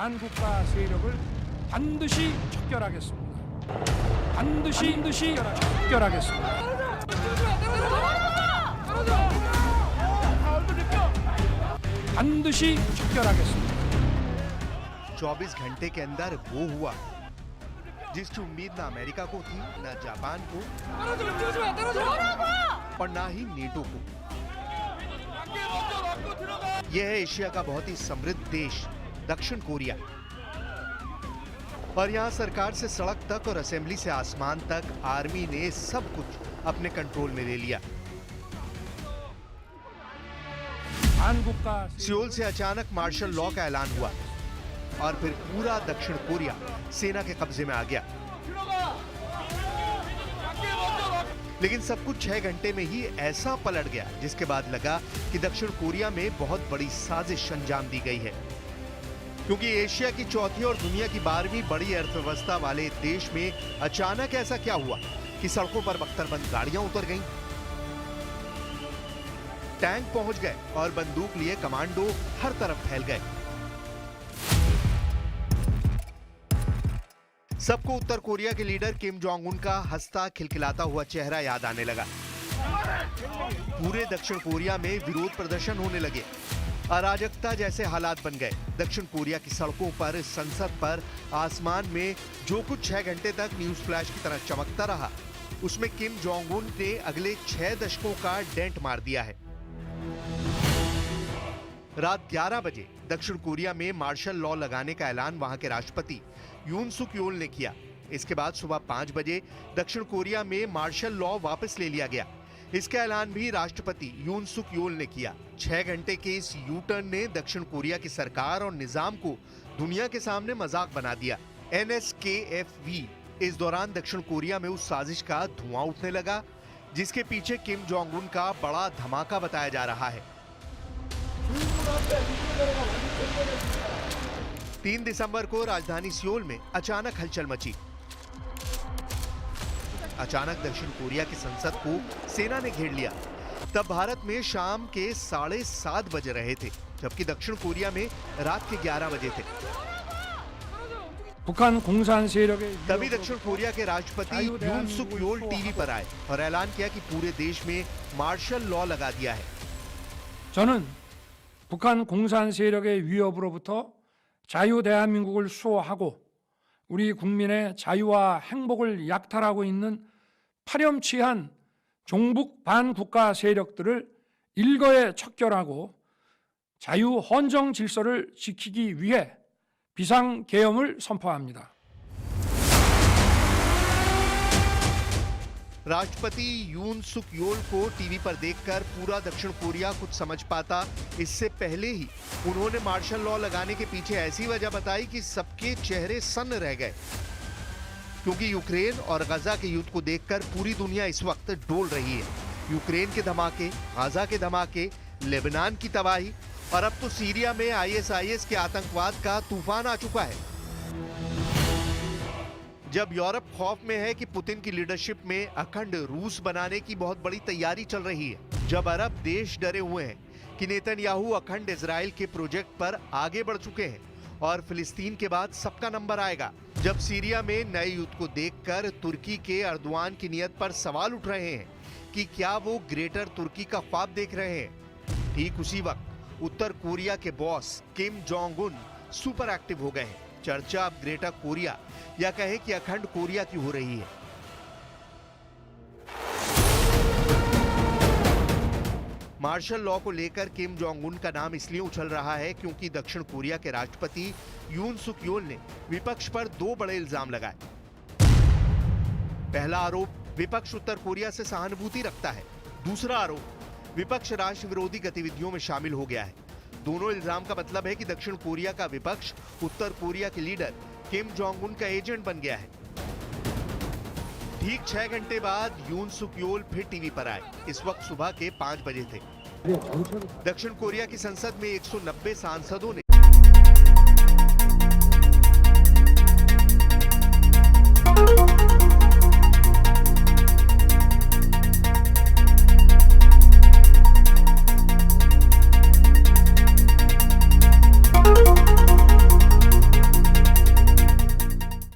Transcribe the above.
반국가 세력을 반드시 척결하겠습니다. 반드시 척결하겠습니다. 반드시 척결하겠습니다. 24 घंटे के अंदर वो हुआ जिसकी उम्मीद ना अमेरिका को थी, ना जापान को और ना ही नेटो को। यह है एशिया का बहुत ही समृद्ध देश दक्षिण कोरिया, और यहाँ सरकार से सड़क तक और असेंबली से आसमान तक आर्मी ने सब कुछ अपने कंट्रोल में ले लिया। सियोल से अचानक मार्शल लॉ का ऐलान हुआ और फिर पूरा दक्षिण कोरिया सेना के कब्जे में आ गया। लेकिन सब कुछ 6 घंटे में ही ऐसा पलट गया जिसके बाद लगा कि दक्षिण कोरिया में बहुत बड़ी साजिश अंजाम दी गई है, क्योंकि एशिया की चौथी और दुनिया की 12वीं बड़ी अर्थव्यवस्था वाले देश में अचानक ऐसा क्या हुआ कि सड़कों पर बख्तरबंद गाड़ियां उतर गईं, टैंक पहुंच गए और बंदूक लिए कमांडो हर तरफ फैल गए। सबको उत्तर कोरिया के लीडर किम जोंग उन का हंसता खिलखिलाता हुआ चेहरा याद आने लगा। पूरे दक्षिण कोरिया में विरोध प्रदर्शन होने लगे, अराजकता जैसे हालात बन गए। दक्षिण कोरिया की सड़कों पर, संसद पर, आसमान में जो कुछ 6 घंटे तक न्यूज फ्लैश की तरह चमकता रहा, उसमें किम जोंग उन ने अगले 6 दशकों का डेंट मार दिया है। रात 11 बजे दक्षिण कोरिया में मार्शल लॉ लगाने का ऐलान वहां के राष्ट्रपति यून सुक योल ने किया। इसके बाद सुबह 5 बजे दक्षिण कोरिया में मार्शल लॉ वापस ले लिया गया। इसका ऐलान भी राष्ट्रपति यून सुक योल ने किया। 6 घंटे के इस यू टर्न ने दक्षिण कोरिया की सरकार और निजाम को दुनिया के सामने मजाक बना दिया। NSKFV इस दौरान दक्षिण कोरिया में उस साजिश का धुआं उठने लगा जिसके पीछे किम जोंग उन का बड़ा धमाका बताया जा रहा है। 3 दिसंबर को राजधानी सियोल में अचानक हलचल मची। अचानक दक्षिण कोरिया की संसद को सेना ने घेर लिया। तब भारत में शाम के 7:30 बज रहे थे, जबकि दक्षिण कोरिया में रात के 11 बजे थे। तभी दक्षिण कोरिया के राष्ट्रपति यून सुक योल टीवी पर आए और ऐलान किया कि पूरे देश में मार्शल लॉ लगा दिया है। 저는 북한 공산 세력의 위협으로부터 자유 대한민국을 수호하고 우리 국민의 자유와 행복을 약탈하고 있는 파렴치한 종북 반국가 세력들을 일거에 척결하고 자유 헌정 질서를 지키기 위해 비상계엄을 선포합니다. राष्ट्रपति यून सुक योल को टीवी पर देखकर पूरा दक्षिण कोरिया कुछ समझ पाता, इससे पहले ही उन्होंने मार्शल लॉ लगाने के पीछे ऐसी वजह बताई कि सबके चेहरे सन्न रह गए, क्योंकि यूक्रेन और गजा के युद्ध को देखकर पूरी दुनिया इस वक्त डोल रही है। यूक्रेन के धमाके, गजा के धमाके, लेबनान की तबाही और अब तो सीरिया में ISIS के आतंकवाद का तूफान आ चुका है। जब यूरोप खौफ में है कि पुतिन की लीडरशिप में अखंड रूस बनाने की बहुत बड़ी तैयारी चल रही है, जब अरब देश डरे हुए हैं कि नेतन्याहू अखंड इजराइल के प्रोजेक्ट पर आगे बढ़ चुके हैं और फिलिस्तीन के बाद सबका नंबर आएगा, जब सीरिया में नए युद्ध को देखकर तुर्की के अर्दवान की नीयत पर सवाल उठ रहे हैं कि क्या वो ग्रेटर तुर्की का ख्वाब देख रहे हैं, ठीक उसी वक्त उत्तर कोरिया के boss Kim Jong Un super active हो गए हैं। चर्चा अब ग्रेटर कोरिया या कहे कि अखंड कोरिया की हो रही है। मार्शल लॉ को लेकर किम जोंग उन का नाम इसलिए उछल रहा है क्योंकि दक्षिण कोरिया के राष्ट्रपति यून सुक योल ने विपक्ष पर 2 बड़े इल्जाम लगाए। पहला आरोप, विपक्ष उत्तर कोरिया से सहानुभूति रखता है। दूसरा आरोप, विपक्ष राष्ट्र विरोधी गतिविधियों में शामिल हो गया है। दोनों इल्जाम का मतलब है कि दक्षिण कोरिया का विपक्ष उत्तर कोरिया के लीडर किम जोंग उन का एजेंट बन गया है। ठीक 6 घंटे बाद यून सुक योल फिर टीवी पर आए। इस वक्त सुबह के 5 बजे थे। दक्षिण कोरिया की संसद में 190 सांसदों ने